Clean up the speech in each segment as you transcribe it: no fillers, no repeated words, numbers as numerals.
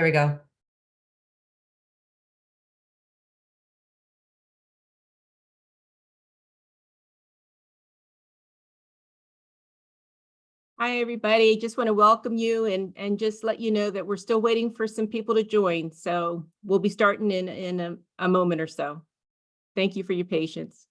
There we go. Hi, everybody. Just want to welcome you and just let you know that we're still waiting for some people to join. So we'll be starting in a moment or so. Thank you for your patience.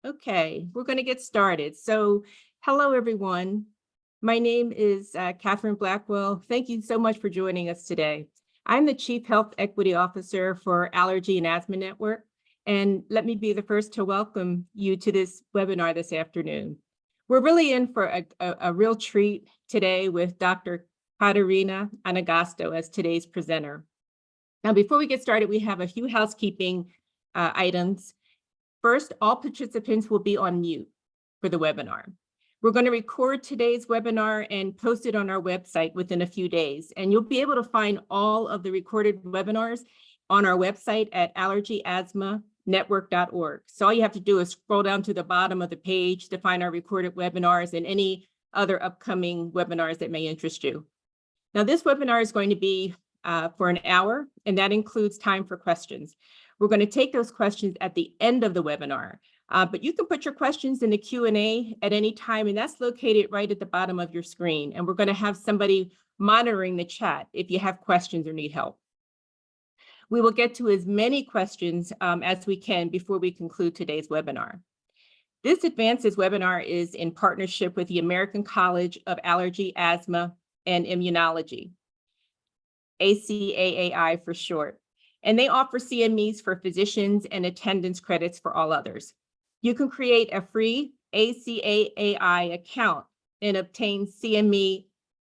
Okay, we're going to get started. So hello, everyone. My name is Catherine Blackwell. Thank you so much for joining us today. I'm the Chief Health Equity Officer for Allergy and Asthma Network, and let me be the first to welcome you to this webinar this afternoon. We're really in for a real treat today with Dr. Aikaterini Anagnostou as today's presenter. Now, before we get started, we have a few housekeeping items. First, all participants will be on mute for the webinar. We're going to record today's webinar and post it on our website within a few days. And you'll be able to find all of the recorded webinars on our website at allergyasthmanetwork.org. So all you have to do is scroll down to the bottom of the page to find our recorded webinars and any other upcoming webinars that may interest you. Now, this webinar is going to be for an hour, and that includes time for questions. We're going to take those questions at the end of the webinar, but you can put your questions in the Q&A at any time, and that's located right at the bottom of your screen. And we're going to have somebody monitoring the chat if you have questions or need help. We will get to as many questions as we can before we conclude today's webinar. This Advances webinar is in partnership with the American College of Allergy, Asthma, and Immunology, ACAAI for short. And they offer CMEs for physicians and attendance credits for all others. You can create a free ACAAI account and obtain CME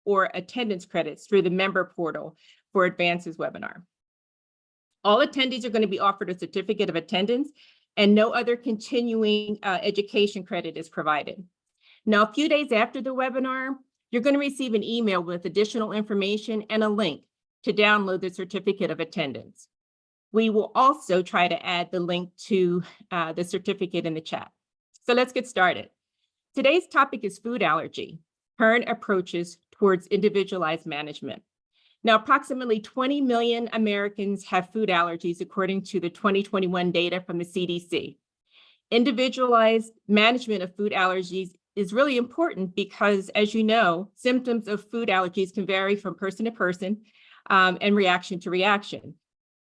or attendance credits through the member portal for Advances webinar. All attendees are going to be offered a certificate of attendance, and no other continuing education credit is provided. Now, a few days after the webinar, you're going to receive an email with additional information and a link to download the certificate of attendance. We will also try to add the link to the certificate in the chat. So let's get started. Today's topic is food allergy, current approaches towards individualized management. Now, approximately 20 million Americans have food allergies, according to the 2021 data from the CDC. Individualized management of food allergies is really important because, as you know, symptoms of food allergies can vary from person to person and reaction to reaction.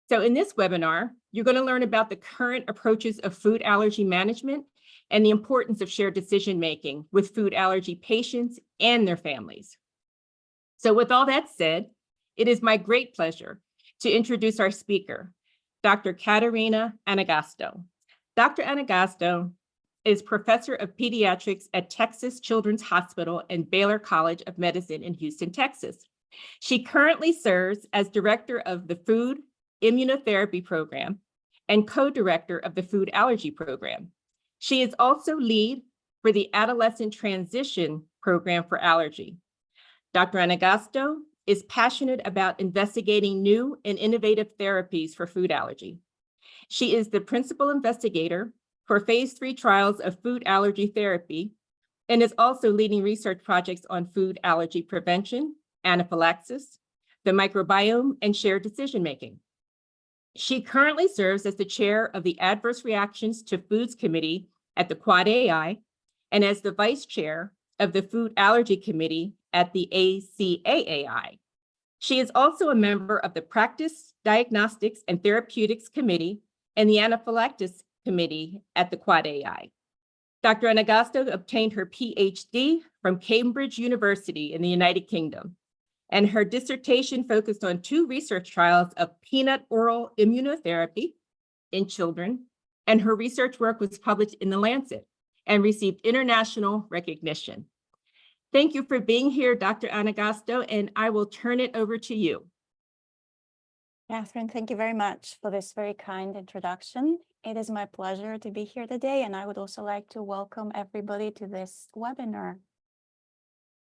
So in this webinar, you're going to learn about the current approaches of food allergy management and the importance of shared decision-making with food allergy patients and their families. So with all that said, it is my great pleasure to introduce our speaker, Dr. Aikaterini Anagnostou. Dr. Anagnostou is Professor of Pediatrics at Texas Children's Hospital and Baylor College of Medicine in Houston, Texas. She currently serves as Director of the Food Immunotherapy Program and co-director of the Food Allergy Program. She is also lead for the Adolescent Transition Program for Allergy. Dr. Anagnostou is passionate about investigating new and innovative therapies for food allergy. She is the principal investigator for phase 3 trials of food allergy therapy and is also leading research projects on food allergy prevention, anaphylaxis, the microbiome, and shared decision-making. She currently serves as the chair of the Adverse Reactions to Foods Committee at the AAAAI and as the vice chair of the Food Allergy Committee at the ACAAI. She is also a member of the Diagnostics and Therapeutics Committee and the Anaphylaxis Committee at the AAAAI. Dr. Anagnostou obtained her PhD from Cambridge University in the United Kingdom, and her dissertation focused on 2 research trials of peanut oral immunotherapy in children, and her research work was published in the Lancet and received international recognition. Thank you for being here, Dr. Anagnostou, and I will turn it over to you. Catherine, thank you very much for this very kind introduction. It is my pleasure to be here today, and I would also like to welcome everybody to this webinar.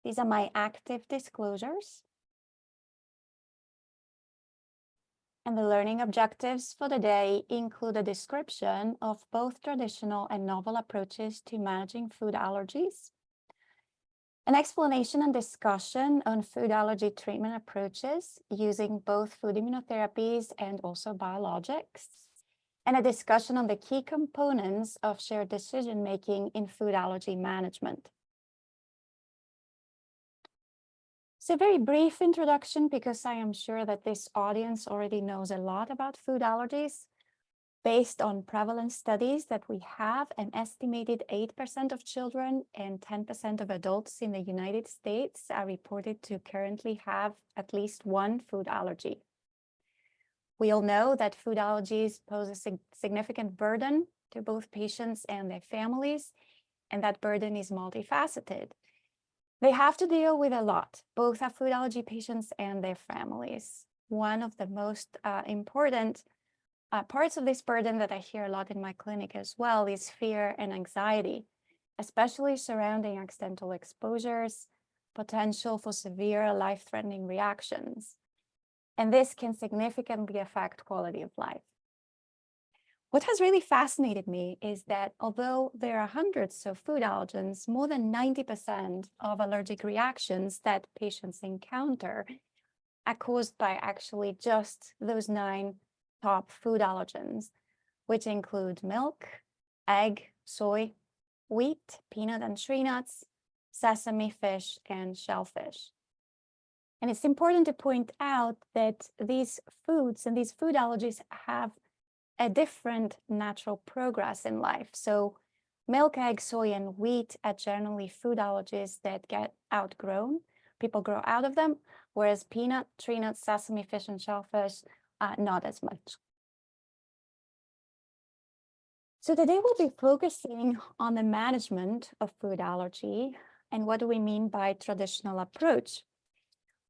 These are my active disclosures. And the learning objectives for the day include a description of both traditional and novel approaches to managing food allergies, an explanation and discussion on food allergy treatment approaches using both food immunotherapies and also biologics, and a discussion on the key components of shared decision-making in food allergy management. So a very brief introduction, because I am sure that this audience already knows a lot about food allergies. Based on prevalence studies that we have, an estimated 8% of children and 10% of adults in the United States are reported to currently have at least one food allergy. We all know that food allergies pose a significant burden to both patients and their families, and that burden is multifaceted. They have to deal with a lot, both our food allergy patients and their families. One of the most important parts of this burden that I hear a lot in my clinic as well is fear and anxiety, especially surrounding accidental exposures, potential for severe life-threatening reactions. And this can significantly affect quality of life. What has really fascinated me is that although there are hundreds of food allergens, more than 90% of allergic reactions that patients encounter are caused by actually just those 9 top food allergens, which include milk, egg, soy, wheat, peanut and tree nuts, sesame, fish, and shellfish. And it's important to point out that these foods and these food allergies have a different natural progress in life. So milk, egg, soy, and wheat are generally food allergies that get outgrown. People grow out of them, whereas peanut, tree nuts, sesame, fish, and shellfish, not as much. So today we'll be focusing on the management of food allergy. And what do we mean by traditional approach?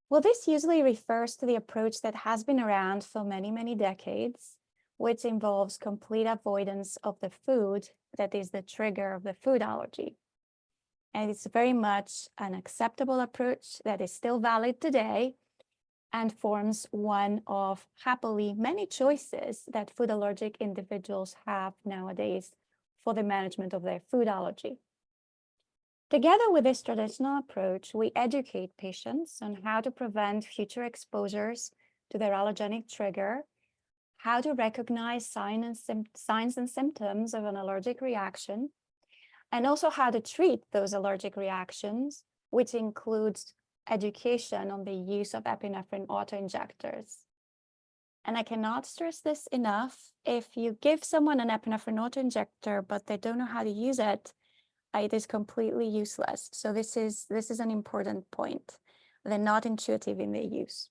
Well, this usually refers to the approach that has been around for many, many decades, which involves complete avoidance of the food that is the trigger of the food allergy. And it's very much an acceptable approach that is still valid today and forms one of happily many choices that food allergic individuals have nowadays for the management of their food allergy. Together with this traditional approach, we educate patients on how to prevent future exposures to their allergenic trigger, how to recognize signs and symptoms of an allergic reaction, and also how to treat those allergic reactions, which includes education on the use of epinephrine autoinjectors. And I cannot stress this enough. If you give someone an epinephrine autoinjector, but they don't know how to use it, it is completely useless. So this is an important point. They're not intuitive in their use.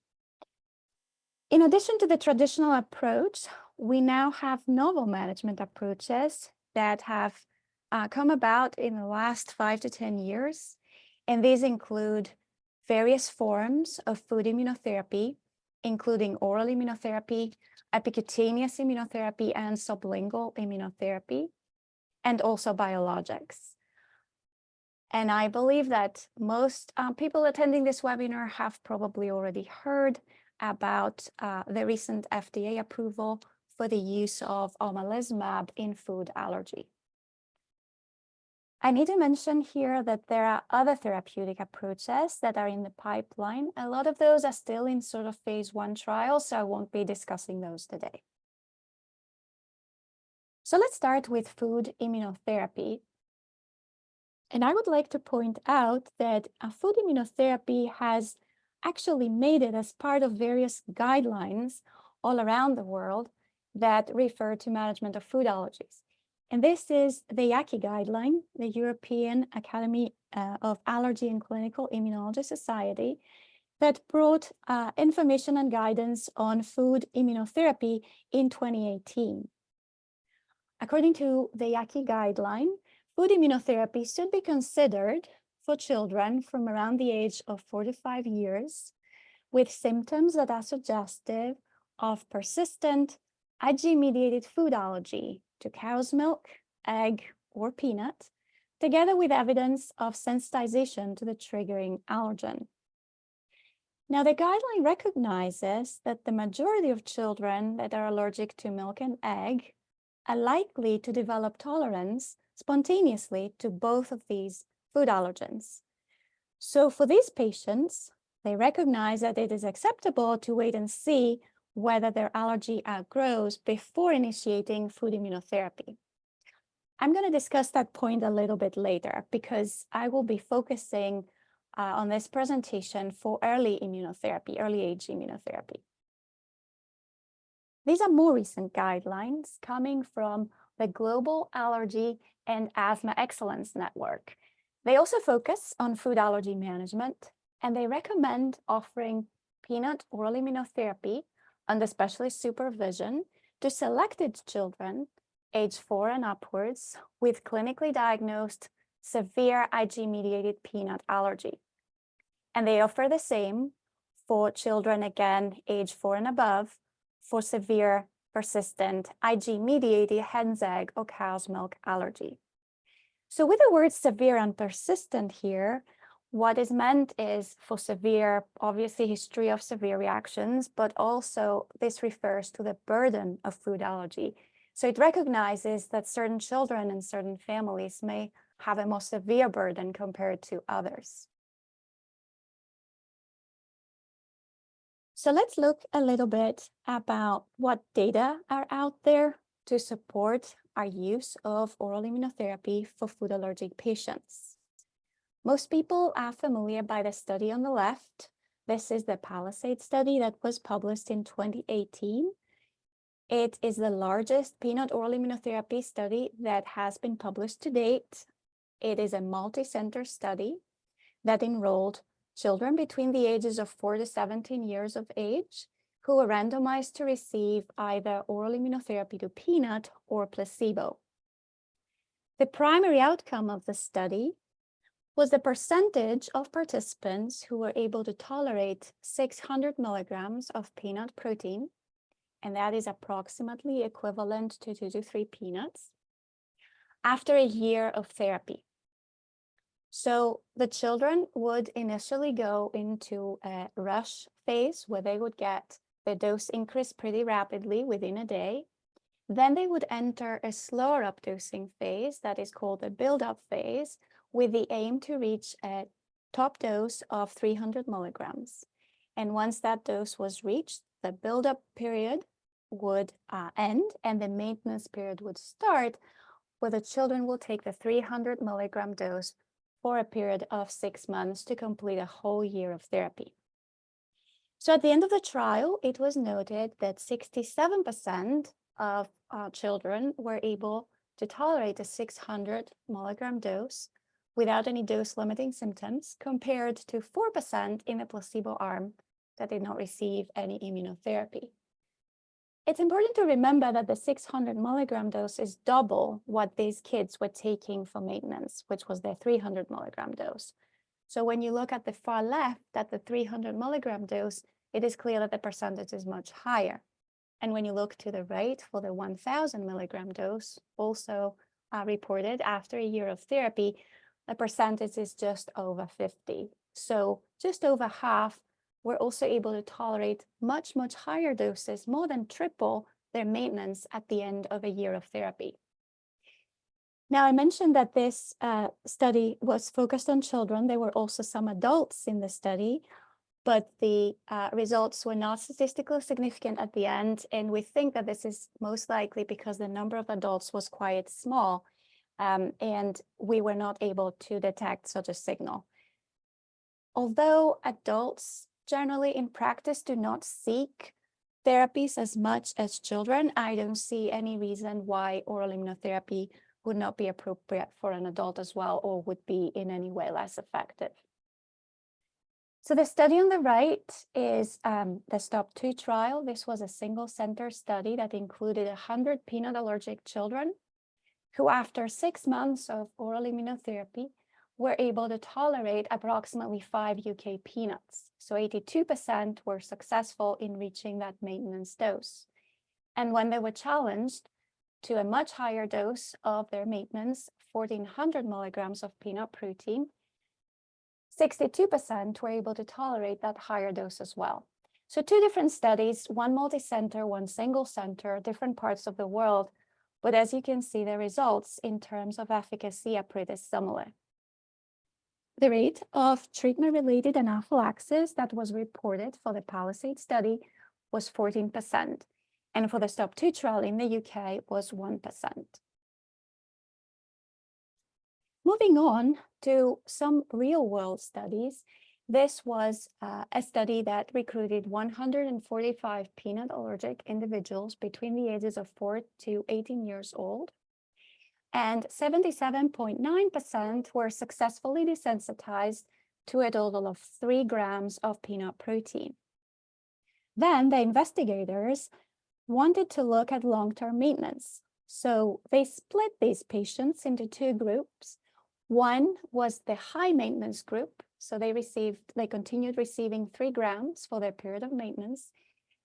In addition to the traditional approach, we now have novel management approaches that have come about in the last 5 to 10 years. And these include various forms of food immunotherapy, including oral immunotherapy, epicutaneous immunotherapy, and sublingual immunotherapy, and also biologics. And I believe that most people attending this webinar have probably already heard about the recent FDA approval for the use of omalizumab in food allergy. I need to mention here that there are other therapeutic approaches that are in the pipeline. A lot of those are still in sort of phase 1 trials, so I won't be discussing those today. So let's start with food immunotherapy. And I would like to point out that food immunotherapy has actually made it as part of various guidelines all around the world that refer to management of food allergies. And this is the EAACI guideline, the European Academy of Allergy and Clinical Immunology Society, that brought information and guidance on food immunotherapy in 2018. According to the EAACI guideline, food immunotherapy should be considered for children from around the age of 4 to 5 years with symptoms that are suggestive of persistent IgE-mediated food allergy to cow's milk, egg, or peanut, together with evidence of sensitization to the triggering allergen. Now, the guideline recognizes that the majority of children that are allergic to milk and egg are likely to develop tolerance spontaneously to both of these food allergens. So for these patients, they recognize that it is acceptable to wait and see whether their allergy outgrows before initiating food immunotherapy. I'm going to discuss that point a little bit later because I will be focusing on this presentation for early immunotherapy, early age immunotherapy. These are more recent guidelines coming from the Global Allergy and Asthma Excellence Network. They also focus on food allergy management, and they recommend offering peanut oral immunotherapy under specialist supervision to selected children age 4 and upwards with clinically diagnosed severe IgE-mediated peanut allergy. And they offer the same for children, again, age 4 and above, for severe persistent IgE-mediated hen's egg or cow's milk allergy. So with the words severe and persistent here, what is meant is for severe, obviously history of severe reactions, but also this refers to the burden of food allergy. So it recognizes that certain children and certain families may have a more severe burden compared to others. So let's look a little bit about what data are out there to support our use of oral immunotherapy for food allergic patients. Most people are familiar by the study on the left. This is the Palisade study that was published in 2018. It is the largest peanut oral immunotherapy study that has been published to date. It is a multi-center study that enrolled children between the ages of 4 to 17 years of age who were randomized to receive either oral immunotherapy to peanut or placebo. The primary outcome of the study was the percentage of participants who were able to tolerate 600 milligrams of peanut protein, and that is approximately equivalent to 2 to 3 peanuts, after a year of therapy. So the children would initially go into a rush phase where they would get the dose increase pretty rapidly within a day. Then they would enter a slower updosing phase that is called the build-up phase with the aim to reach a top dose of 300 milligrams. And once that dose was reached, the build-up period would end and the maintenance period would start, where the children will take the 300 milligram dose for a period of 6 months to complete a whole year of therapy. So at the end of the trial, it was noted that 67% of children were able to tolerate a 600 milligram dose without any dose-limiting symptoms, compared to 4% in the placebo arm that did not receive any immunotherapy. It's important to remember that the 600 milligram dose is double what these kids were taking for maintenance, which was their 300 milligram dose. So when you look at the far left, at the 300 milligram dose, it is clear that the percentage is much higher. And when you look to the right for the 1000 milligram dose, also reported after a year of therapy, the percentage is just over 50. So just over half were also able to tolerate much, much higher doses, more than triple their maintenance at the end of a year of therapy. Now, I mentioned that this study was focused on children. There were also some adults in the study, but the results were not statistically significant at the end. And we think that this is most likely because the number of adults was quite small, and we were not able to detect such a signal. Although adults generally in practice do not seek therapies as much as children, I don't see any reason why oral immunotherapy would not be appropriate for an adult as well, or would be in any way less effective. So the study on the right is the STOP2 trial. This was a single center study that included 100 peanut allergic children who, after 6 months of oral immunotherapy, were able to tolerate approximately 5 UK peanuts. So 82% were successful in reaching that maintenance dose. And when they were challenged to a much higher dose of their maintenance, 1400 milligrams of peanut protein, 62% were able to tolerate that higher dose as well. So 2 different studies, one multi-center, one single center, different parts of the world. But as you can see, the results in terms of efficacy are pretty similar. The rate of treatment-related anaphylaxis that was reported for the Palisade study was 14%. And for the STOP2 trial in the UK was 1%. Moving on to some real-world studies, this was a study that recruited 145 peanut allergic individuals between the ages of 4 to 18 years old, and 77.9% were successfully desensitized to a total of 3 grams of peanut protein. Then the investigators wanted to look at long-term maintenance. So they split these patients into 2 groups. One was the high maintenance group. So they continued receiving 3 grams for their period of maintenance.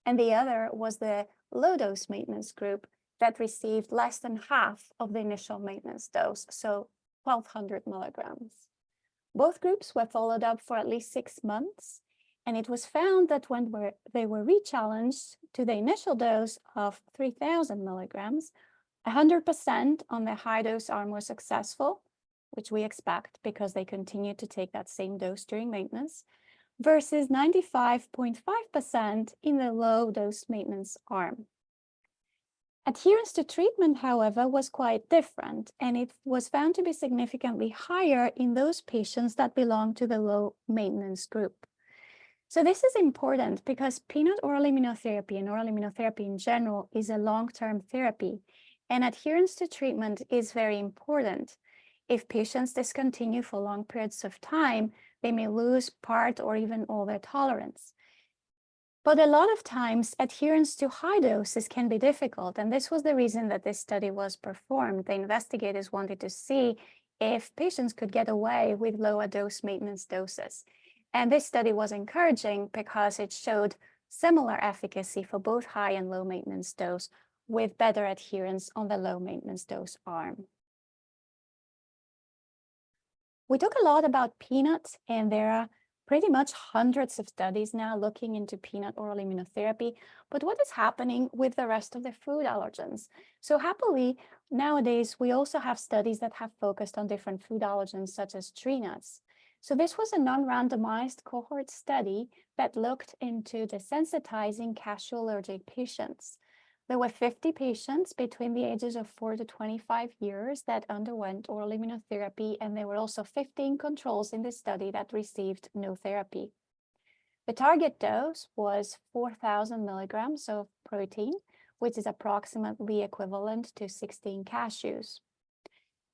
And the other was the low dose maintenance group that received less than half of the initial maintenance dose, so 1200 milligrams. Both groups were followed up for at least 6 months. And it was found that when they were re-challenged to the initial dose of 3000 milligrams, 100% on the high dose arm were successful, which we expect because they continued to take that same dose during maintenance, versus 95.5% in the low dose maintenance arm. Adherence to treatment, however, was quite different, and it was found to be significantly higher in those patients that belong to the low maintenance group. So this is important because peanut oral immunotherapy and oral immunotherapy in general is a long-term therapy, and adherence to treatment is very important. If patients discontinue for long periods of time, they may lose part or even all their tolerance. But a lot of times, adherence to high doses can be difficult, and this was the reason that this study was performed. The investigators wanted to see if patients could get away with lower dose maintenance doses. And this study was encouraging because it showed similar efficacy for both high and low maintenance dose, with better adherence on the low maintenance dose arm. We talk a lot about peanuts, and there are pretty much hundreds of studies now looking into peanut oral immunotherapy. But what is happening with the rest of the food allergens? So happily, nowadays, we also have studies that have focused on different food allergens, such as tree nuts. So this was a non-randomized cohort study that looked into desensitizing cashew allergic patients. There were 50 patients between the ages of 4 to 25 years that underwent oral immunotherapy, and there were also 15 controls in the study that received no therapy. The target dose was 4000 milligrams of protein, which is approximately equivalent to 16 cashews.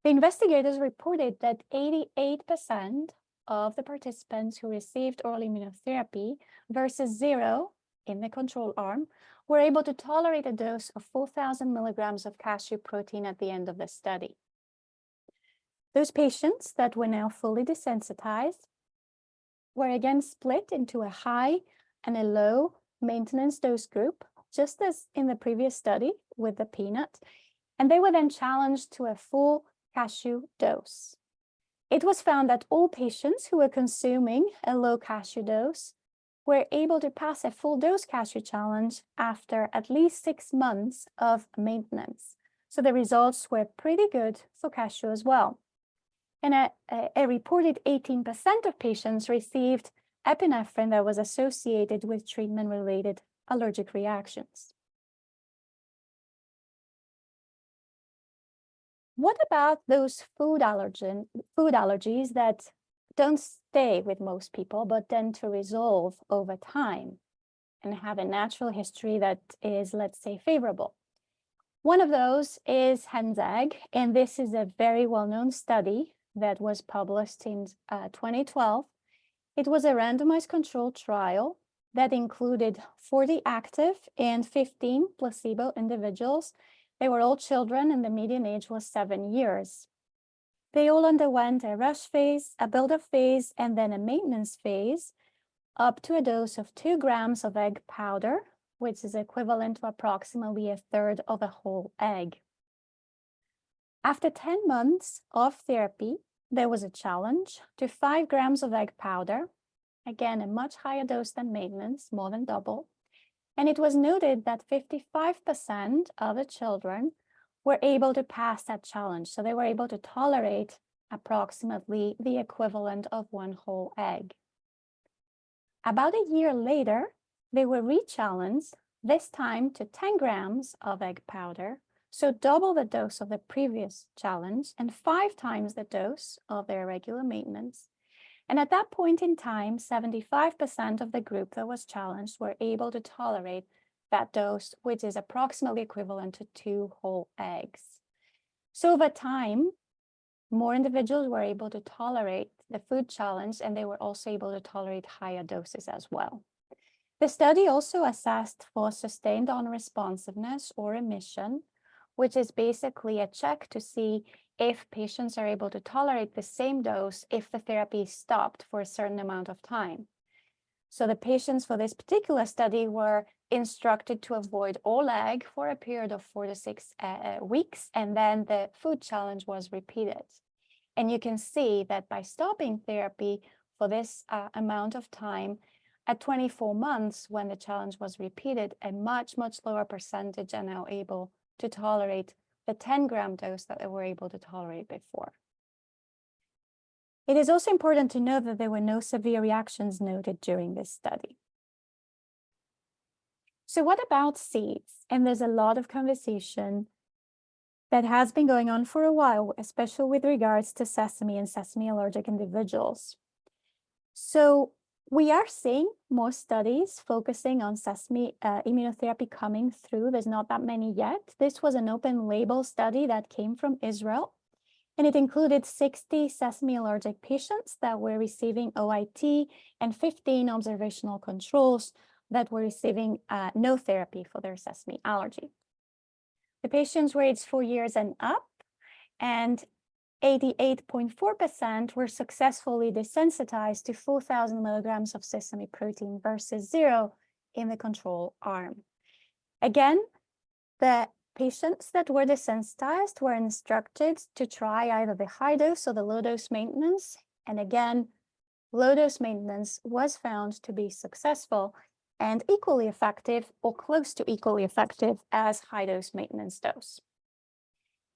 The investigators reported that 88% of the participants who received oral immunotherapy versus 0 in the control arm were able to tolerate a dose of 4000 milligrams of cashew protein at the end of the study. Those patients that were now fully desensitized were again split into a high and a low maintenance dose group, just as in the previous study with the peanut, and they were then challenged to a full cashew dose. It was found that all patients who were consuming a low cashew dose were able to pass a full dose cashew challenge after at least 6 months of maintenance. So the results were pretty good for cashew as well. And a reported 18% of patients received epinephrine that was associated with treatment-related allergic reactions. What about those food allergies that don't stay with most people, but tend to resolve over time and have a natural history that is, let's say, favorable? One of those is hen's egg, and this is a very well-known study that was published in 2012. It was a randomized controlled trial that included 40 active and 15 placebo individuals. They were all children, and the median age was 7 years. They all underwent a rush phase, a build-up phase, and then a maintenance phase, up to a dose of 2 grams of egg powder, which is equivalent to approximately a third of a whole egg. After 10 months of therapy, there was a challenge to 5 grams of egg powder, again, a much higher dose than maintenance, more than double. And it was noted that 55% of the children were able to pass that challenge. So they were able to tolerate approximately the equivalent of 1 whole egg. About a year later, they were re-challenged, this time to 10 grams of egg powder, so double the dose of the previous challenge and 5 times the dose of their regular maintenance. And at that point in time, 75% of the group that was challenged were able to tolerate that dose, which is approximately equivalent to 2 whole eggs. So over time, more individuals were able to tolerate the food challenge, and they were also able to tolerate higher doses as well. The study also assessed for sustained unresponsiveness or remission, which is basically a check to see if patients are able to tolerate the same dose if the therapy is stopped for a certain amount of time. So the patients for this particular study were instructed to avoid all egg for a period of 4 to 6 weeks, and then the food challenge was repeated. And you can see that by stopping therapy for this amount of time, at 24 months, when the challenge was repeated, a much, much lower percentage are now able to tolerate the 10-gram dose that they were able to tolerate before. It is also important to note that there were no severe reactions noted during this study. So what about seeds? And there's a lot of conversation that has been going on for a while, especially with regards to sesame and sesame allergic individuals. So we are seeing more studies focusing on sesame immunotherapy coming through. There's not that many yet. This was an open label study that came from Israel, and it included 60 sesame allergic patients that were receiving OIT and 15 observational controls that were receiving no therapy for their sesame allergy. The patients were aged 4 years and up, and 88.4% were successfully desensitized to 4,000 milligrams of sesame protein versus 0 in the control arm. Again, the patients that were desensitized were instructed to try either the high dose or the low dose maintenance. And again, low dose maintenance was found to be successful and equally effective or close to equally effective as high dose maintenance dose.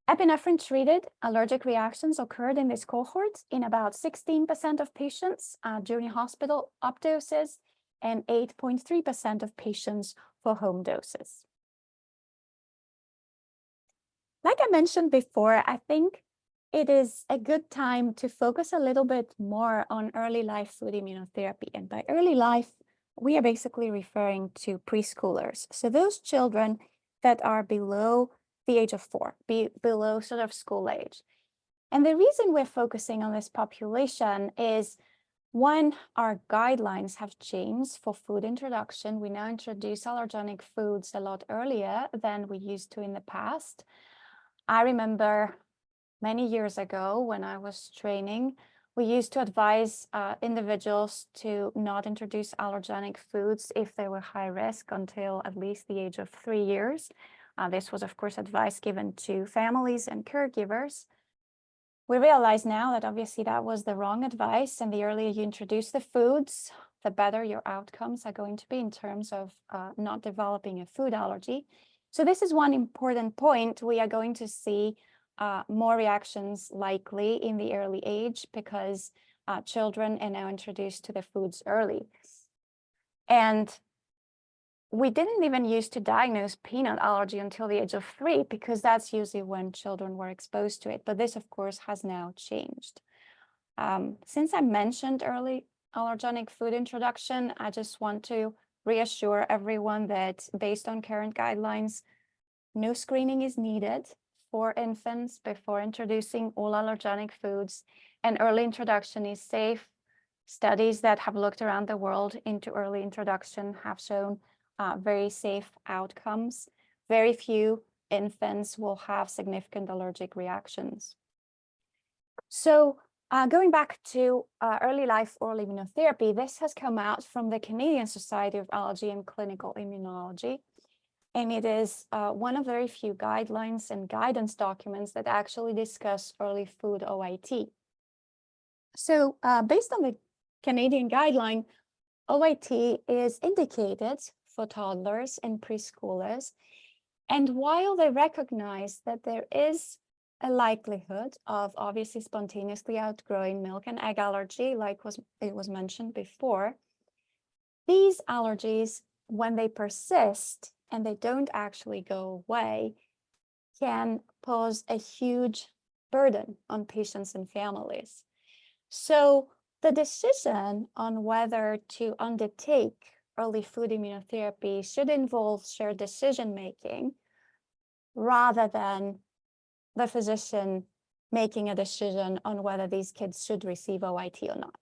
Epinephrine-treated allergic reactions occurred in this cohort in about 16% of patients during hospital up doses and 8.3% of patients for home doses. Like I mentioned before, I think it is a good time to focus a little bit more on early life food immunotherapy. And by early life, we are basically referring to preschoolers. So those children that are below the age of 4, below sort of school age. And the reason we're focusing on this population is, one, our guidelines have changed for food introduction. We now introduce allergenic foods a lot earlier than we used to in the past. I remember many years ago when I was training, we used to advise individuals to not introduce allergenic foods if they were high risk until at least the age of 3 years. This was, of course, advice given to families and caregivers. We realize now that obviously that was the wrong advice, and the earlier you introduce the foods, the better your outcomes are going to be in terms of not developing a food allergy. So this is one important point. We are going to see more reactions likely in the early age because children are now introduced to the foods early. And we didn't even use to diagnose peanut allergy until the age of 3 because that's usually when children were exposed to it. But this, of course, has now changed. Since I mentioned early allergenic food introduction, I just want to reassure everyone that based on current guidelines, no screening is needed for infants before introducing all allergenic foods, and early introduction is safe. Studies that have looked around the world into early introduction have shown very safe outcomes. Very few infants will have significant allergic reactions. So going back to early life oral immunotherapy, this has come out from the Canadian Society of Allergy and Clinical Immunology. And it is one of very few guidelines and guidance documents that actually discuss early food OIT. So based on the Canadian guideline, OIT is indicated for toddlers and preschoolers. And while they recognize that there is a likelihood of obviously spontaneously outgrowing milk and egg allergy, like it was mentioned before, these allergies, when they persist and they don't actually go away, can pose a huge burden on patients and families. So the decision on whether to undertake early food immunotherapy should involve shared decision-making rather than the physician making a decision on whether these kids should receive OIT or not.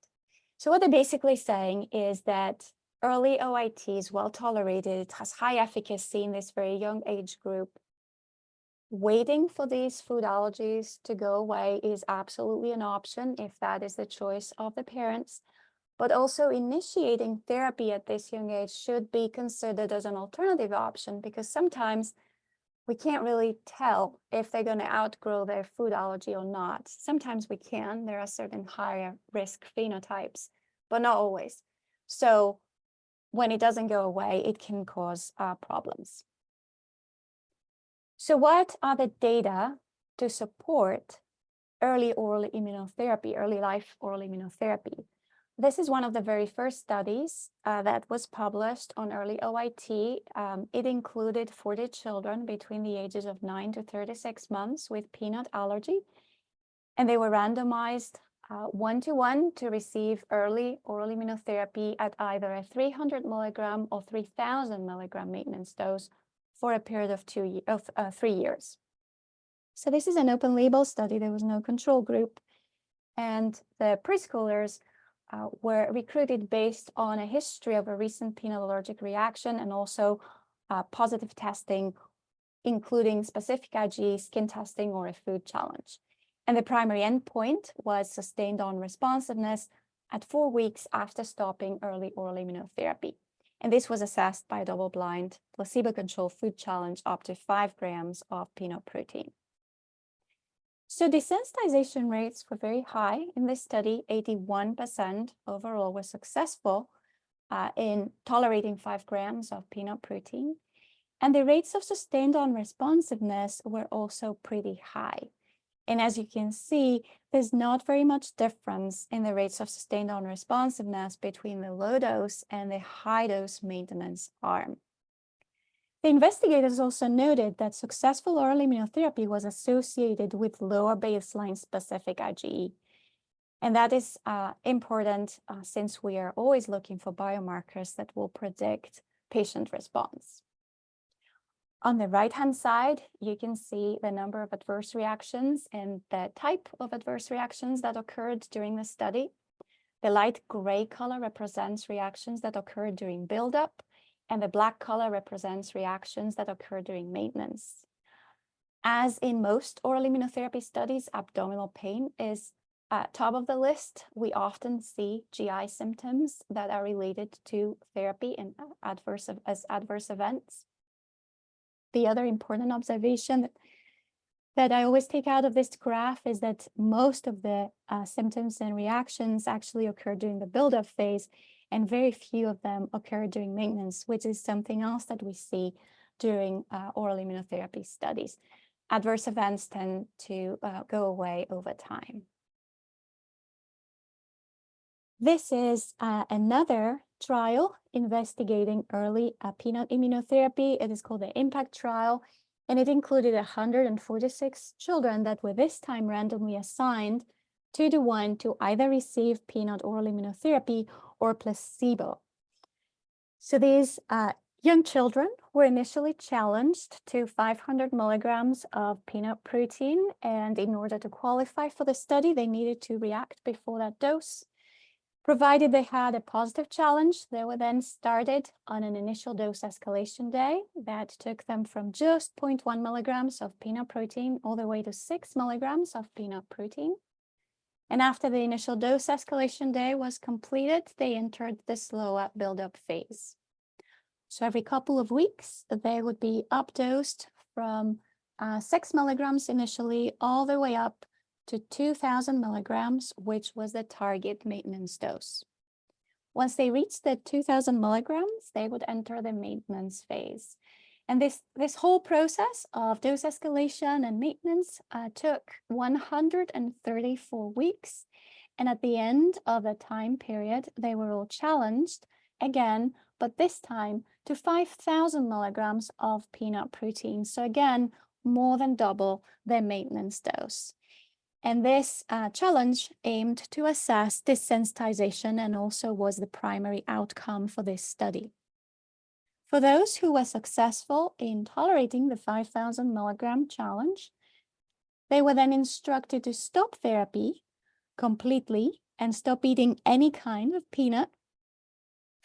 So what they're basically saying is that early OIT is well tolerated, it has high efficacy in this very young age group. Waiting for these food allergies to go away is absolutely an option if that is the choice of the parents, but also initiating therapy at this young age should be considered as an alternative option because sometimes we can't really tell if they're going to outgrow their food allergy or not. Sometimes we can. There are certain higher risk phenotypes, but not always. So when it doesn't go away, it can cause problems. So what are the data to support early oral immunotherapy, early life oral immunotherapy? This is one of the very first studies that was published on early OIT. It included 40 children between the ages of 9 to 36 months with peanut allergy, and they were randomized 1-to-1 to receive early oral immunotherapy at either a 300 milligram or 3,000 milligram maintenance dose for a period of 3 years. So this is an open label study. There was no control group, and the preschoolers were recruited based on a history of a recent peanut allergic reaction and also positive testing, including specific IgE, skin testing, or a food challenge. And the primary endpoint was sustained on responsiveness at 4 weeks after stopping early oral immunotherapy. And this was assessed by a double-blind, placebo-controlled food challenge up to 5 grams of peanut protein. So desensitization rates were very high in this study. 81% overall were successful in tolerating 5 grams of peanut protein. And the rates of sustained on-responsiveness were also pretty high. And as you can see, there's not very much difference in the rates of sustained on-responsiveness between the low dose and the high dose maintenance arm. The investigators also noted that successful oral immunotherapy was associated with lower baseline specific IgE. And that is important since we are always looking for biomarkers that will predict patient response. On the right-hand side, you can see the number of adverse reactions and the type of adverse reactions that occurred during the study. The light gray color represents reactions that occur during buildup, and the black color represents reactions that occur during maintenance. As in most oral immunotherapy studies, abdominal pain is top of the list. We often see GI symptoms that are related to therapy and adverse events. The other important observation that I always take out of this graph is that most of the symptoms and reactions actually occur during the buildup phase, and very few of them occur during maintenance, which is something else that we see during oral immunotherapy studies. Adverse events tend to go away over time. This is another trial investigating early peanut immunotherapy. It is called the IMPACT trial, and it included 146 children that were this time randomly assigned 2-to-1 to either receive peanut oral immunotherapy or placebo. So these young children were initially challenged to 500 milligrams of peanut protein, and in order to qualify for the study, they needed to react before that dose. Provided they had a positive challenge, they were then started on an initial dose escalation day that took them from just 0.1 milligrams of peanut protein all the way to 6 milligrams of peanut protein. And after the initial dose escalation day was completed, they entered the slow-up build-up phase. So every couple of weeks, they would be up-dosed from 6 milligrams initially all the way up to 2,000 milligrams, which was the target maintenance dose. Once they reached the 2,000 milligrams, they would enter the maintenance phase. And this whole process of dose escalation and maintenance took 134 weeks. And at the end of the time period, they were all challenged again, but this time to 5,000 milligrams of peanut protein. So again, more than double their maintenance dose. And this challenge aimed to assess desensitization and also was the primary outcome for this study. For those who were successful in tolerating the 5,000 milligram challenge, they were then instructed to stop therapy completely and stop eating any kind of peanut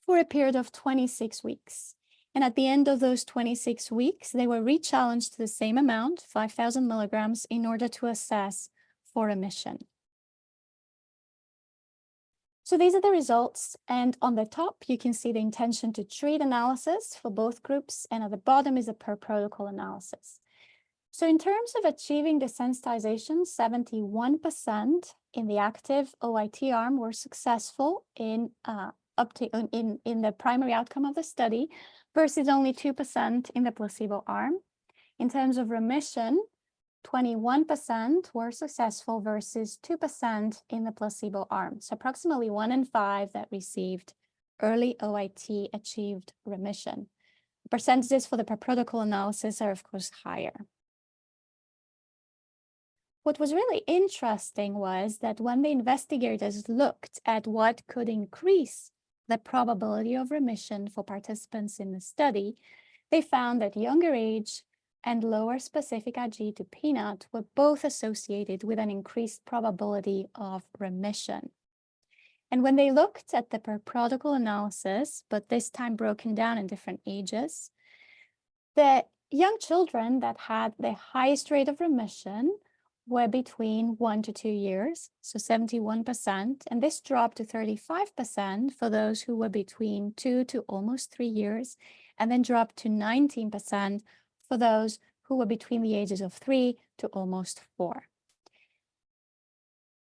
for a period of 26 weeks. And at the end of those 26 weeks, they were re-challenged to the same amount, 5,000 milligrams, in order to assess for remission. So these are the results, and on the top you can see the intention to treat analysis for both groups, and at the bottom is a per protocol analysis. So in terms of achieving desensitization, 71% in the active OIT arm were successful in the primary outcome of the study versus only 2% in the placebo arm. In terms of remission, 21% were successful versus 2% in the placebo arm. So approximately 1 in 5 that received early OIT achieved remission. The percentages for the per protocol analysis are of course higher. What was really interesting was that when the investigators looked at what could increase the probability of remission for participants in the study, they found that younger age and lower specific IgE to peanut were both associated with an increased probability of remission. And when they looked at the per protocol analysis, but this time broken down in different ages, the young children that had the highest rate of remission were between 1 to 2 years, so 71%, and this dropped to 35% for those who were between 2 to almost 3 years, and then dropped to 19% for those who were between the ages of 3 to almost 4.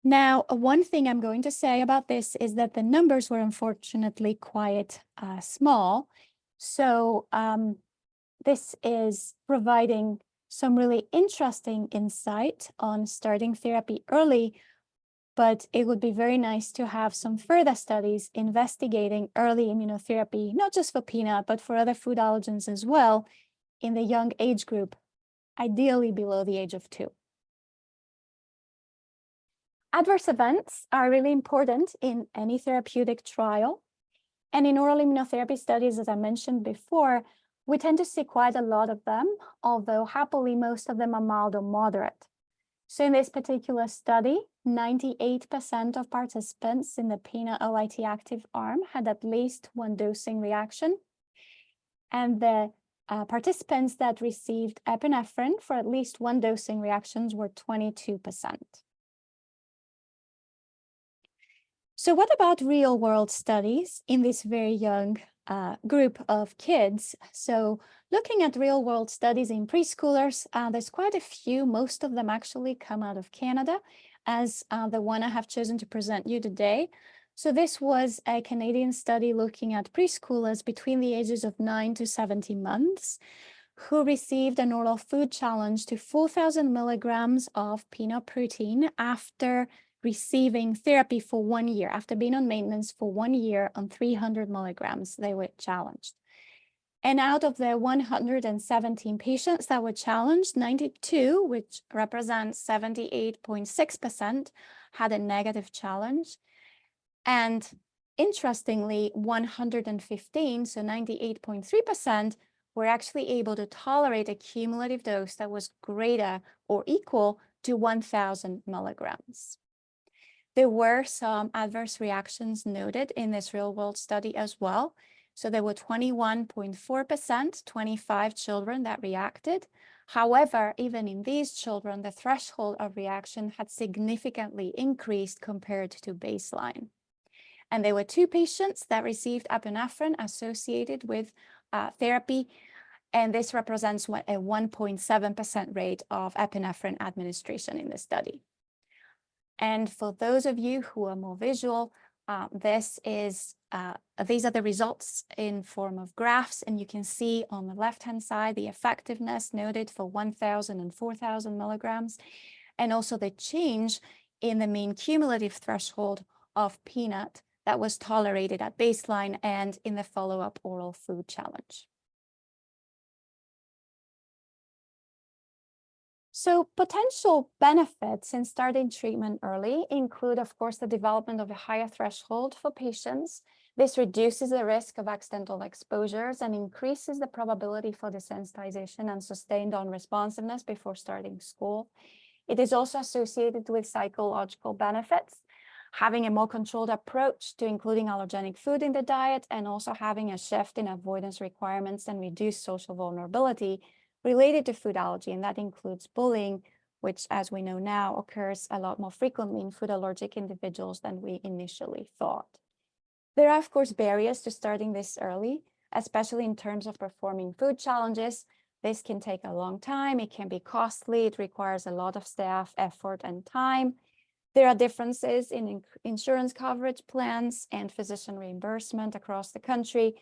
Now, one thing I'm going to say about this is that the numbers were unfortunately quite small. So this is providing some really interesting insight on starting therapy early, but it would be very nice to have some further studies investigating early immunotherapy, not just for peanut, but for other food allergens as well, in the young age group, ideally below the age of 2. Adverse events are really important in any therapeutic trial. And in oral immunotherapy studies, as I mentioned before, we tend to see quite a lot of them, although happily most of them are mild or moderate. So in this particular study, 98% of participants in the peanut OIT active arm had at least one dosing reaction. And the participants that received epinephrine for at least one dosing reactions were 22%. So what about real-world studies in this very young group of kids? So looking at real-world studies in preschoolers, there's quite a few. Most of them actually come out of Canada, as the one I have chosen to present you today. So this was a Canadian study looking at preschoolers between the ages of 9 to 17 months who received an oral food challenge to 4,000 milligrams of peanut protein after receiving therapy for 1 year. After being on maintenance for 1 year on 300 milligrams, they were challenged. And out of the 117 patients that were challenged, 92, which represents 78.6%, had a negative challenge. And interestingly, 115, so 98.3%, were actually able to tolerate a cumulative dose that was greater or equal to 1,000 milligrams. There were some adverse reactions noted in this real-world study as well. So there were 21.4%, 25 children that reacted. However, even in these children, the threshold of reaction had significantly increased compared to baseline. And there were 2 patients that received epinephrine associated with therapy, and this represents a 1.7% rate of epinephrine administration in the study. And for those of you who are more visual, these are the results in form of graphs, and you can see on the left-hand side the effectiveness noted for 1,000 and 4,000 milligrams, and also the change in the mean cumulative threshold of peanut that was tolerated at baseline and in the follow-up oral food challenge. So potential benefits in starting treatment early include, of course, the development of a higher threshold for patients. This reduces the risk of accidental exposures and increases the probability for desensitization and sustained unresponsiveness before starting school. It is also associated with psychological benefits, having a more controlled approach to including allergenic food in the diet, and also having a shift in avoidance requirements and reduced social vulnerability related to food allergy, and that includes bullying, which, as we know now, occurs a lot more frequently in food allergic individuals than we initially thought. There are, of course, barriers to starting this early, especially in terms of performing food challenges. This can take a long time, it can be costly, it requires a lot of staff, effort, and time. There are differences in insurance coverage plans and physician reimbursement across the country,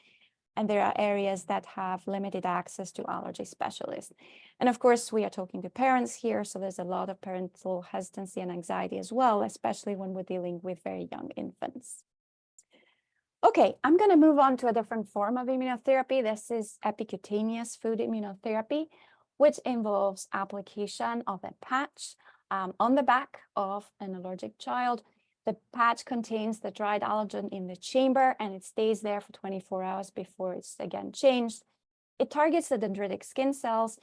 and there are areas that have limited access to allergy specialists. And of course, we are talking to parents here, so there's a lot of parental hesitancy and anxiety as well, especially when we're dealing with very young infants. Okay, I'm going to move on to a different form of immunotherapy. This is epicutaneous food immunotherapy, which involves application of a patch on the back of an allergic child. The patch contains the dried allergen in the chamber, and it stays there for 24 hours before it's again changed. It targets the dendritic skin cells,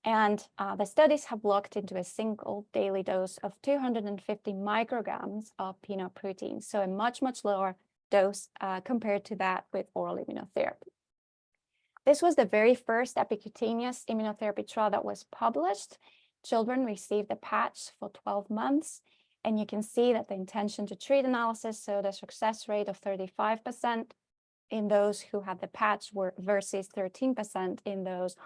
and the studies have looked into a single daily dose of 250 micrograms of peanut protein, so a much, much lower dose compared to that with oral immunotherapy. This was the very first epicutaneous immunotherapy trial that was published. Children received the patch for 12 months. And you can see that the intention to treat analysis showed a success rate of 35% in those who had the patch versus 13% in those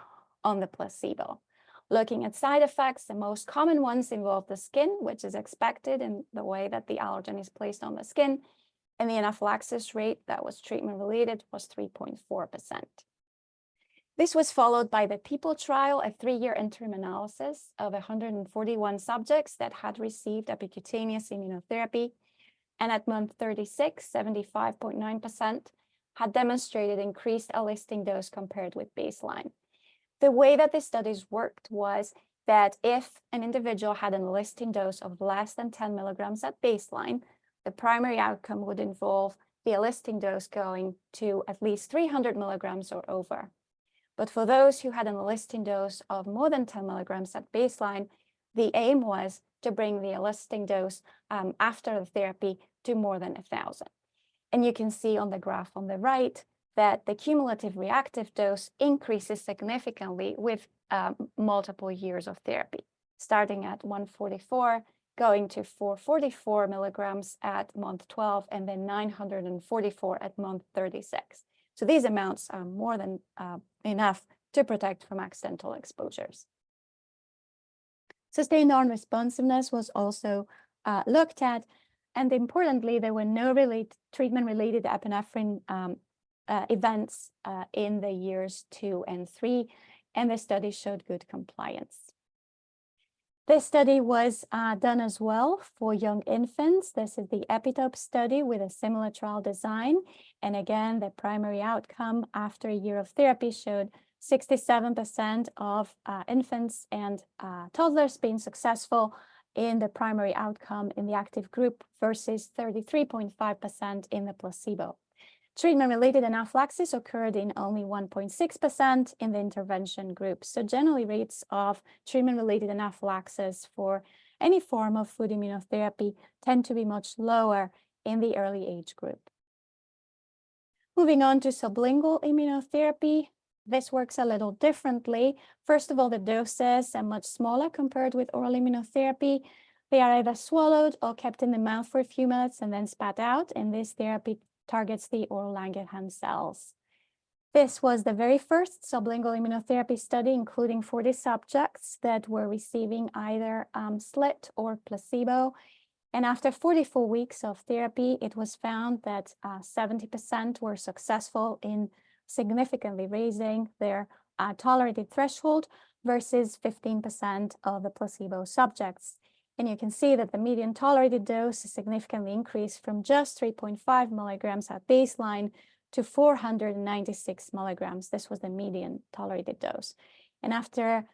on the placebo. Looking at side effects, the most common ones involve the skin, which is expected in the way that the allergen is placed on the skin. And the anaphylaxis rate that was treatment related was 3.4%. This was followed by the PEOPLE trial, a 3-year interim analysis of 141 subjects that had received epicutaneous immunotherapy. And at month 36, 75.9% had demonstrated increased eliciting dose compared with baseline. The way that the studies worked was that if an individual had an eliciting dose of less than 10 milligrams at baseline, the primary outcome would involve the eliciting dose going to at least 300 milligrams or over. But for those who had an eliciting dose of more than 10 milligrams at baseline, the aim was to bring the eliciting dose after the therapy to more than 1,000. And you can see on the graph on the right that the cumulative reactive dose increases significantly with multiple years of therapy, starting at 144, going to 444 milligrams at month 12, and then 944 at month 36. So these amounts are more than enough to protect from accidental exposures. Sustained non-responsiveness was also looked at, And importantly, there were no treatment-related epinephrine events in the years 2 and 3, and the study showed good compliance. This study was done as well for young infants. This is the EPITOPE study with a similar trial design. And again, the primary outcome after a year of therapy showed 67% of infants and toddlers being successful in the primary outcome in the active group versus 33.5% in the placebo. Treatment-related anaphylaxis occurred in only 1.6% in the intervention group. So generally, rates of treatment-related anaphylaxis for any form of food immunotherapy tend to be much lower in the early age group. Moving on to sublingual immunotherapy, this works a little differently. First of all, the doses are much smaller compared with oral immunotherapy. They are either swallowed or kept in the mouth for a few minutes and then spat out, and this therapy targets the oral Langerhans cells. This was the very first sublingual immunotherapy study, including 40 subjects that were receiving either SLIT or placebo. And after 44 weeks of therapy, it was found that 70% were successful in significantly raising their tolerated threshold versus 15% of the placebo subjects. And you can see that the median tolerated dose is significantly increased from just 3.5 milligrams at baseline to 496 milligrams. This was the median tolerated dose. And after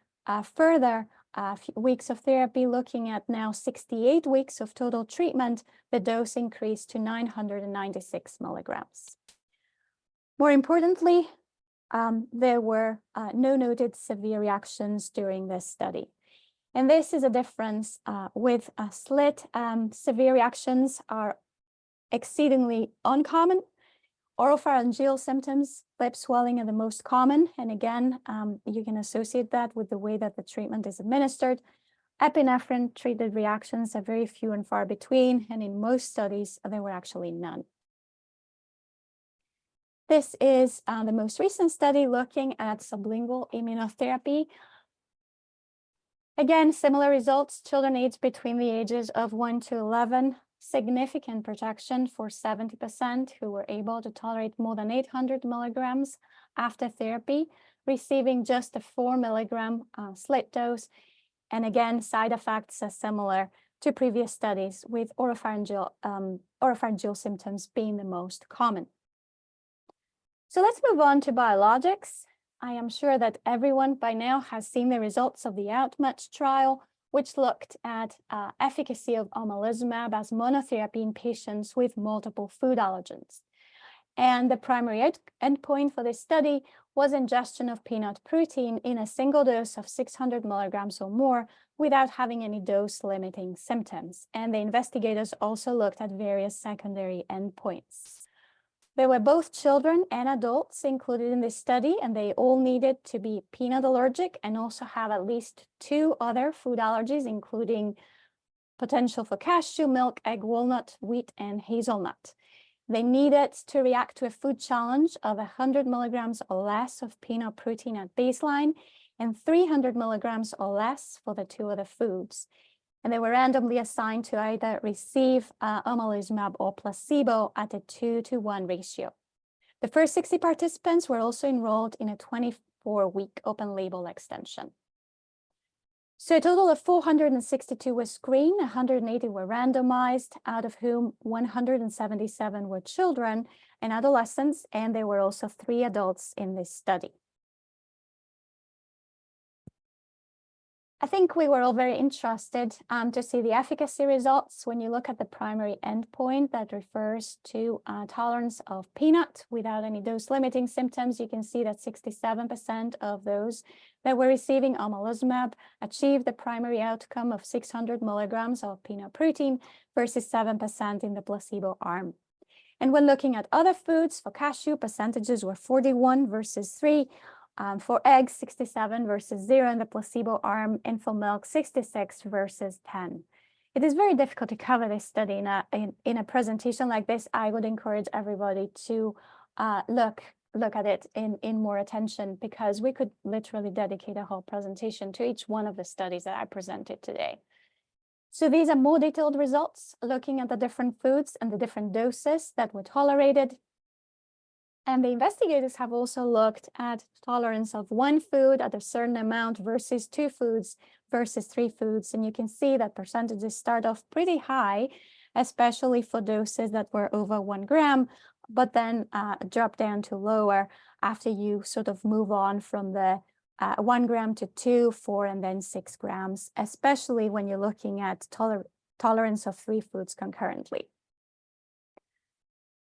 further weeks of therapy, looking at now 68 weeks of total treatment, the dose increased to 996 milligrams. More importantly, there were no noted severe reactions during this study. And this is a difference with a SLIT. Severe reactions are exceedingly uncommon. Oropharyngeal symptoms, lip swelling are the most common. And again, you can associate that with the way that the treatment is administered. Epinephrine-treated reactions are very few and far between, and in most studies, there were actually none. This is the most recent study looking at sublingual immunotherapy. Again, similar results, children aged between the ages of 1 to 11, significant protection for 70% who were able to tolerate more than 800 milligrams after therapy, receiving just a 4 milligram SLIT dose. And again, side effects are similar to previous studies, with oropharyngeal symptoms being the most common. So let's move on to biologics. I am sure that everyone by now has seen the results of the OUtMATCH trial, which looked at efficacy of omalizumab as monotherapy in patients with multiple food allergens. And the primary endpoint for this study was ingestion of peanut protein in a single dose of 600 milligrams or more without having any dose-limiting symptoms. And the investigators also looked at various secondary endpoints. There were both children and adults included in this study, and they all needed to be peanut allergic and also have at least 2 other food allergies, including potential for cashew, milk, egg, walnut, wheat, and hazelnut. They needed to react to a food challenge of 100 milligrams or less of peanut protein at baseline and 300 milligrams or less for the 2 other foods. And they were randomly assigned to either receive omalizumab or placebo at a 2-to-1 ratio. The first 60 participants were also enrolled in a 24-week open label extension. So a total of 462 were screened, 180 were randomized, out of whom 177 were children and adolescents, and there were also 3 adults in this study. I think we were all very interested to see the efficacy results. When you look at the primary endpoint that refers to tolerance of peanut without any dose-limiting symptoms, you can see that 67% of those that were receiving omalizumab achieved the primary outcome of 600 milligrams of peanut protein versus 7% in the placebo arm. And when looking at other foods, for cashew, percentages were 41 versus 3. For eggs, 67 versus 0 in the placebo arm, and for milk, 66 versus 10. It is very difficult to cover this study in a presentation like this. I would encourage everybody to look at it in more attention, because we could literally dedicate a whole presentation to each one of the studies that I presented today. So these are more detailed results looking at the different foods and the different doses that were tolerated. And the investigators have also looked at tolerance of one food at a certain amount versus 2 foods versus 3 foods. And you can see that percentages start off pretty high, especially for doses that were over 1 gram, but then drop down to lower after you sort of move on from the 1 gram to 2, 4, and then 6 grams, especially when you're looking at tolerance of 3 foods concurrently.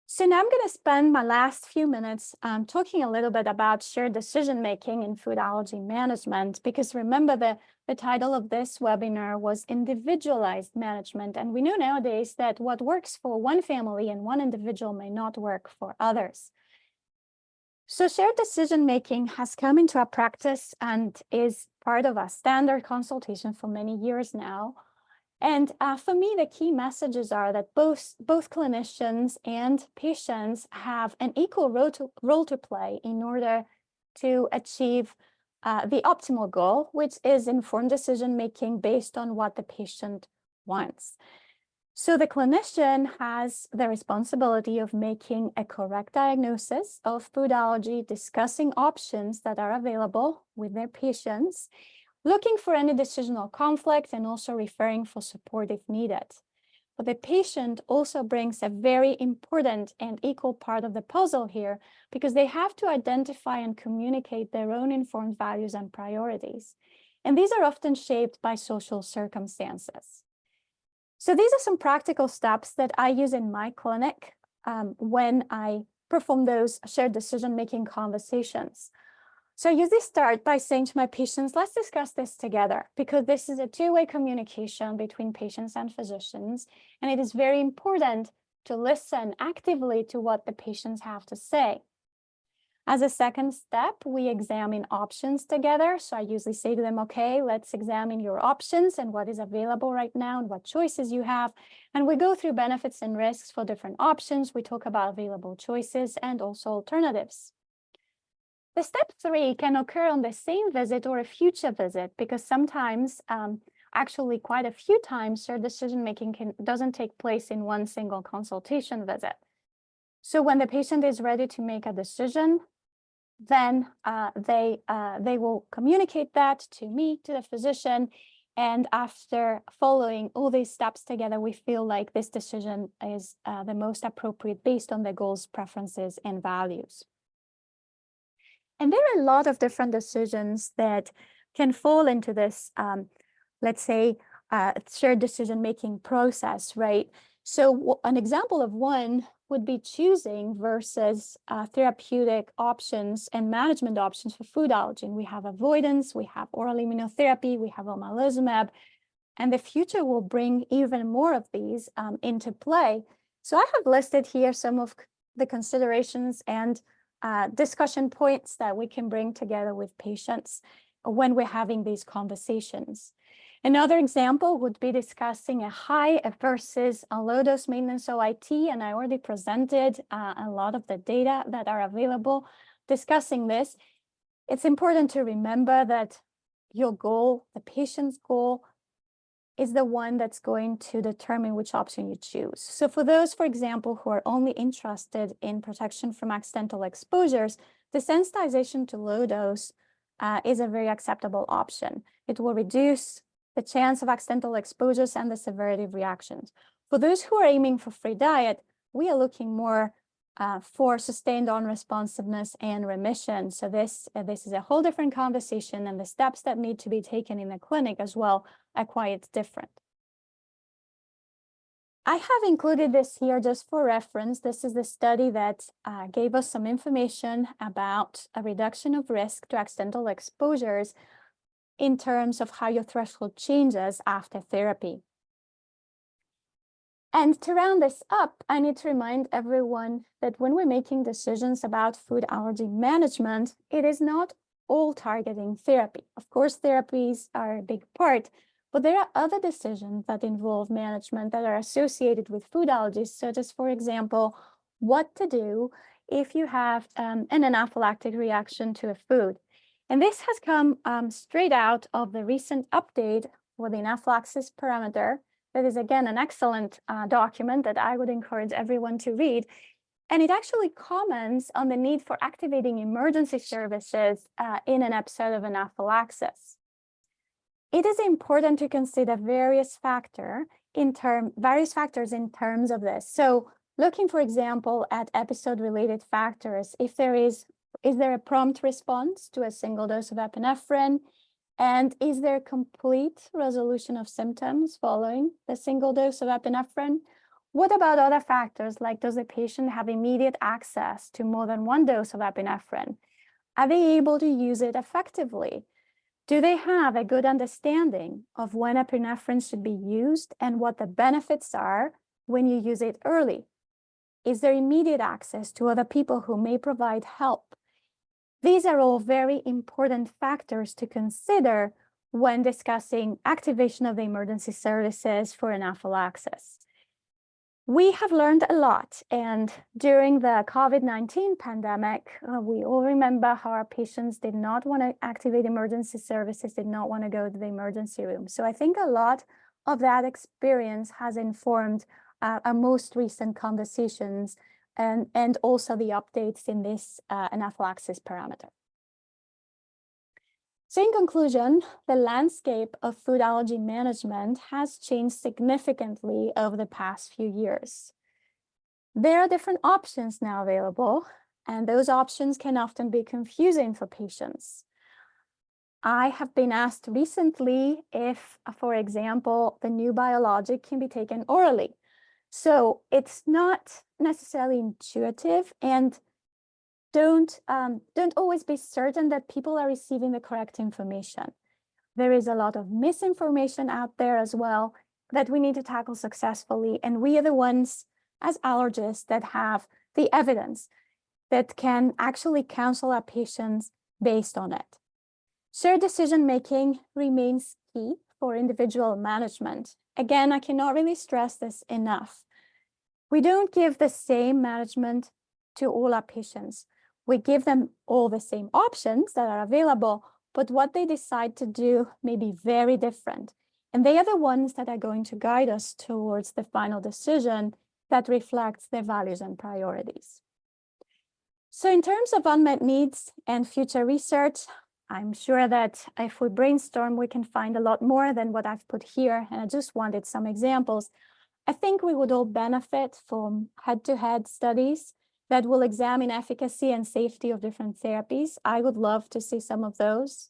So now I'm going to spend my last few minutes talking a little bit about shared decision-making in food allergy management, because remember the title of this webinar was Individualized Management, and we know nowadays that what works for one family and one individual may not work for others. So shared decision-making has come into our practice and is part of our standard consultation for many years now. And for me, the key messages are that both clinicians and patients have an equal role to play in order to achieve the optimal goal, which is informed decision-making based on what the patient wants. So the clinician has the responsibility of making a correct diagnosis of food allergy, discussing options that are available with their patients, looking for any decisional conflict, and also referring for support if needed. But the patient also brings a very important and equal part of the puzzle here, because they have to identify and communicate their own informed values and priorities. And these are often shaped by social circumstances. So these are some practical steps that I use in my clinic when I perform those shared decision-making conversations. So I usually start by saying to my patients, let's discuss this together, because this is a two-way communication between patients and physicians, and it is very important to listen actively to what the patients have to say. As a second step, we examine options together. So I usually say to them, okay, let's examine your options and what is available right now and what choices you have. And we go through benefits and risks for different options. We talk about available choices and also alternatives. The step 3 can occur on the same visit or a future visit, because sometimes, actually quite a few times, shared decision-making doesn't take place in one single consultation visit. So when the patient is ready to make a decision, then they will communicate that to me, to the physician, and after following all these steps together, we feel like this decision is the most appropriate based on the goals, preferences, and values. And there are a lot of different decisions that can fall into this, let's say, shared decision-making process, right? So an example of one would be choosing versus therapeutic options and management options for food allergy. And we have avoidance, we have oral immunotherapy, we have omalizumab, and the future will bring even more of these into play. So I have listed here some of the considerations and discussion points that we can bring together with patients when we're having these conversations. Another example would be discussing a high versus a low dose maintenance OIT, and I already presented a lot of the data that are available discussing this. It's important to remember that your goal, the patient's goal, is the one that's going to determine which option you choose. So for those, for example, who are only interested in protection from accidental exposures, desensitization to low dose is a very acceptable option. It will reduce the chance of accidental exposures and the severity of reactions. For those who are aiming for free diet, we are looking more for sustained on-responsiveness and remission. So this is a whole different conversation, and the steps that need to be taken in the clinic as well are quite different. I have included this here just for reference. This is the study that gave us some information about a reduction of risk to accidental exposures in terms of how your threshold changes after therapy. And to round this up, I need to remind everyone that when we're making decisions about food allergy management, it is not all targeting therapy. Of course, therapies are a big part, but there are other decisions that involve management that are associated with food allergies, such as, for example, what to do if you have an anaphylactic reaction to a food. And this has come straight out of the recent update for the anaphylaxis parameter that is, again, an excellent document that I would encourage everyone to read. And it actually comments on the need for activating emergency services in an episode of anaphylaxis. It is important to consider various factors in terms of this. So looking, for example, at episode-related factors, if there is there a prompt response to a single dose of epinephrine? And is there complete resolution of symptoms following the single dose of epinephrine? What about other factors, like does the patient have immediate access to more than one dose of epinephrine? Are they able to use it effectively? Do they have a good understanding of when epinephrine should be used and what the benefits are when you use it early? Is there immediate access to other people who may provide help? These are all very important factors to consider when discussing activation of the emergency services for anaphylaxis. We have learned a lot, and during the COVID-19 pandemic, we all remember how our patients did not want to activate emergency services, did not want to go to the emergency room. So I think a lot of that experience has informed our most recent conversations and also the updates in this anaphylaxis parameter. So in conclusion, the landscape of food allergy management has changed significantly over the past few years. There are different options now available, and those options can often be confusing for patients. I have been asked recently if, for example, the new biologic can be taken orally. So it's not necessarily intuitive, and don't always be certain that people are receiving the correct information. There is a lot of misinformation out there as well that we need to tackle successfully, and we are the ones as allergists that have the evidence that can actually counsel our patients based on it. Shared decision-making remains key for individual management. Again, I cannot really stress this enough. We don't give the same management to all our patients. We give them all the same options that are available, but what they decide to do may be very different. And they are the ones that are going to guide us towards the final decision that reflects their values and priorities. So in terms of unmet needs and future research, I'm sure that if we brainstorm, we can find a lot more than what I've put here. And I just wanted some examples. I think we would all benefit from head-to-head studies that will examine efficacy and safety of different therapies. I would love to see some of those.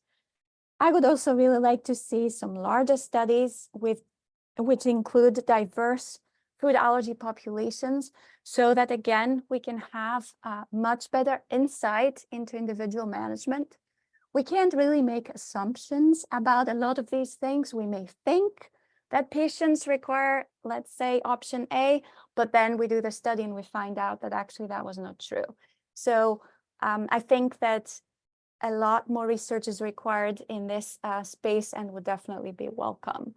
I would also really like to see some larger studies which include diverse food allergy populations, so that, again, we can have much better insight into individual management. We can't really make assumptions about a lot of these things. We may think that patients require, let's say, option A, but then we do the study and we find out that actually that was not true. So I think that a lot more research is required in this space and would definitely be welcome.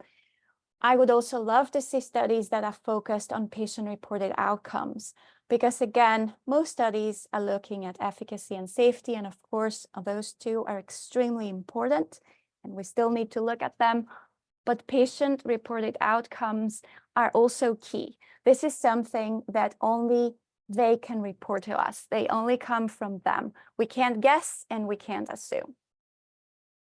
I would also love to see studies that are focused on patient-reported outcomes, because again, most studies are looking at efficacy and safety, and of course, those two are extremely important, and we still need to look at them. But patient-reported outcomes are also key. This is something that only they can report to us. They only come from them. We can't guess and we can't assume.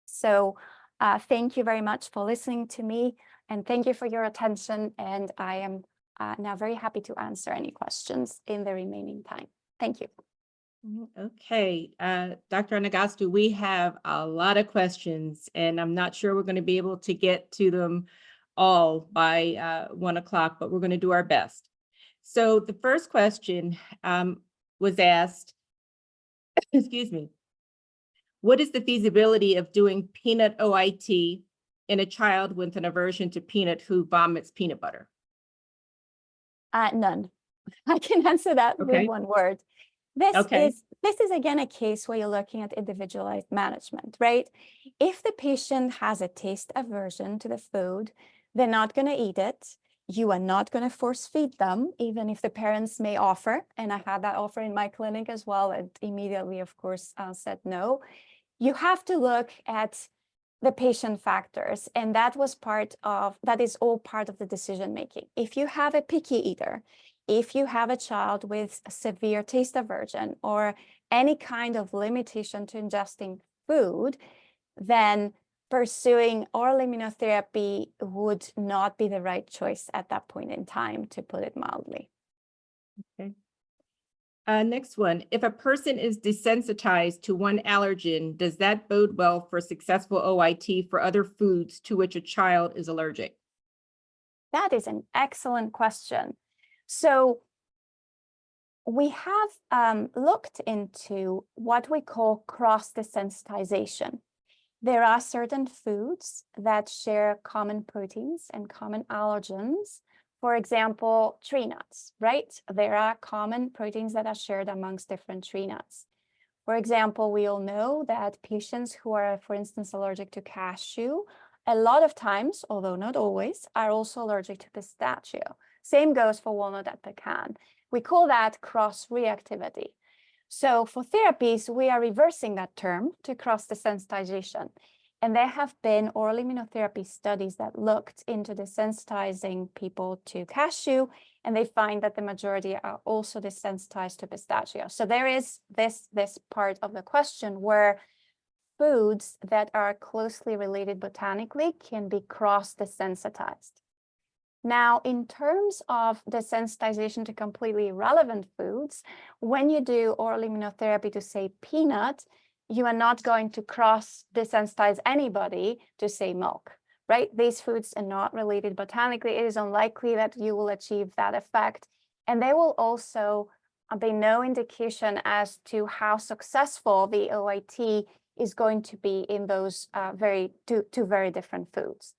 So thank you very much for listening to me, and thank you for your attention. And I am now very happy to answer any questions in the remaining time. Thank you. Okay, Dr. Anagnostou, we have a lot of questions, and I'm not sure we're going to be able to get to them all by 1 o'clock, but we're going to do our best. So the first question was asked, excuse me, what is the feasibility of doing peanut OIT in a child with an aversion to peanut who vomits peanut butter? None. I can answer that with one word. This is again a case where you're looking at individualized management, right? If the patient has a taste aversion to the food, they're not going to eat it. You are not going to force feed them, even if the parents may offer. And I had that offer in my clinic as well, and immediately, of course, said no. You have to look at the patient factors, and that is all part of the decision making. If you have a picky eater, if you have a child with a severe taste aversion or any kind of limitation to ingesting food, then pursuing oral immunotherapy would not be the right choice at that point in time, to put it mildly. Okay. Next one, if a person is desensitized to one allergen, does that bode well for successful OIT for other foods to which a child is allergic? That is an excellent question. So we have looked into what we call cross-desensitization. There are certain foods that share common proteins and common allergens. For example, tree nuts, right? There are common proteins that are shared amongst different tree nuts. For example, we all know that patients who are, for instance, allergic to cashew, a lot of times, although not always, are also allergic to pistachio. Same goes for walnut and pecan. We call that cross-reactivity. So for therapies, we are reversing that term to cross-desensitization. And there have been oral immunotherapy studies that looked into desensitizing people to cashew, and they find that the majority are also desensitized to pistachio. So there is this part of the question where foods that are closely related botanically can be cross-desensitized. Now, in terms of desensitization to completely irrelevant foods, when you do oral immunotherapy to, say, peanut, you are not going to cross-desensitize anybody to, say, milk, right? These foods are not related botanically. It is unlikely that you will achieve that effect. And there will also be no indication as to how successful the OIT is going to be in those two very different foods.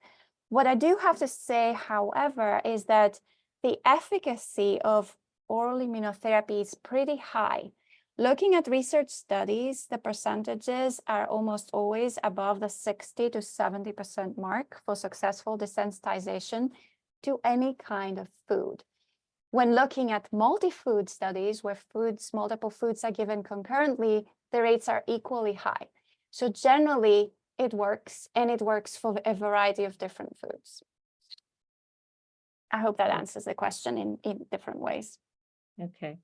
What I do have to say, however, is that the efficacy of oral immunotherapy is pretty high. Looking at research studies, the percentages are almost always above the 60 to 70% mark for successful desensitization to any kind of food. When looking at multi-food studies where multiple foods are given concurrently, the rates are equally high. So generally, it works, and it works for a variety of different foods. I hope that answers the question in different ways. Okay.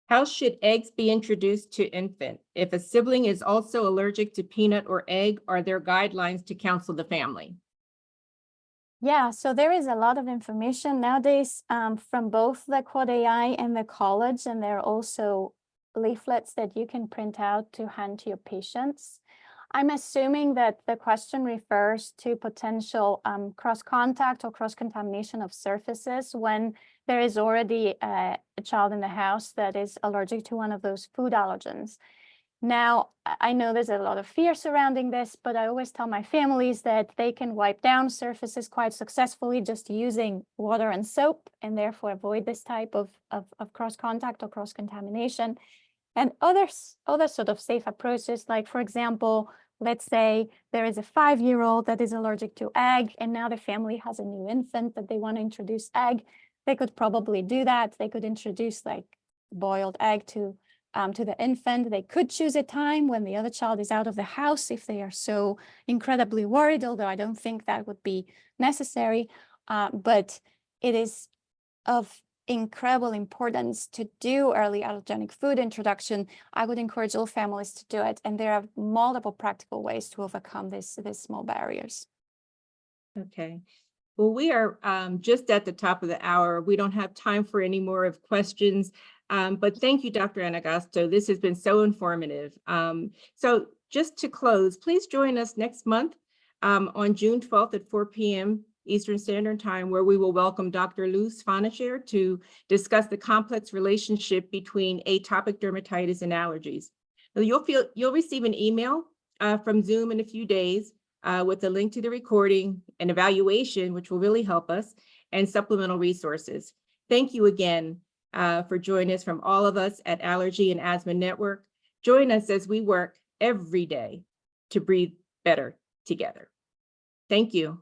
How should eggs be introduced to infant? If a sibling is also allergic to peanut or egg, are there guidelines to counsel the family? Yeah, so there is a lot of information nowadays from both the AAAAI and the college, and there are also leaflets that you can print out to hand to your patients. I'm assuming that the question refers to potential cross-contact or cross-contamination of surfaces when there is already a child in the house that is allergic to one of those food allergens. Now, I know there's a lot of fear surrounding this, but I always tell my families that they can wipe down surfaces quite successfully just using water and soap, and therefore avoid this type of cross-contact or cross-contamination. And other sort of safe approaches, like, for example, let's say there is a 5-year-old that is allergic to egg, and now the family has a new infant that they want to introduce egg. They could probably do that. They could introduce like boiled egg to the infant. They could choose a time when the other child is out of the house if they are so incredibly worried, although I don't think that would be necessary. But it is of incredible importance to do early allergenic food introduction. I would encourage all families to do it, and there are multiple practical ways to overcome these small barriers. Okay. Well, we are just at the top of the hour. We don't have time for any more of questions, but thank you, Dr. Anagnostou. This has been so informative. So just to close, please join us next month on June 12th at 4 p.m. Eastern Standard Time, where we will welcome Dr. Lou Svanachar to discuss the complex relationship between atopic dermatitis and allergies. You'll receive an email from Zoom in a few days with a link to the recording, an evaluation, which will really help us, and supplemental resources. Thank you again for joining us from all of us at Allergy and Asthma Network. Join us as we work every day to breathe better together. Thank you.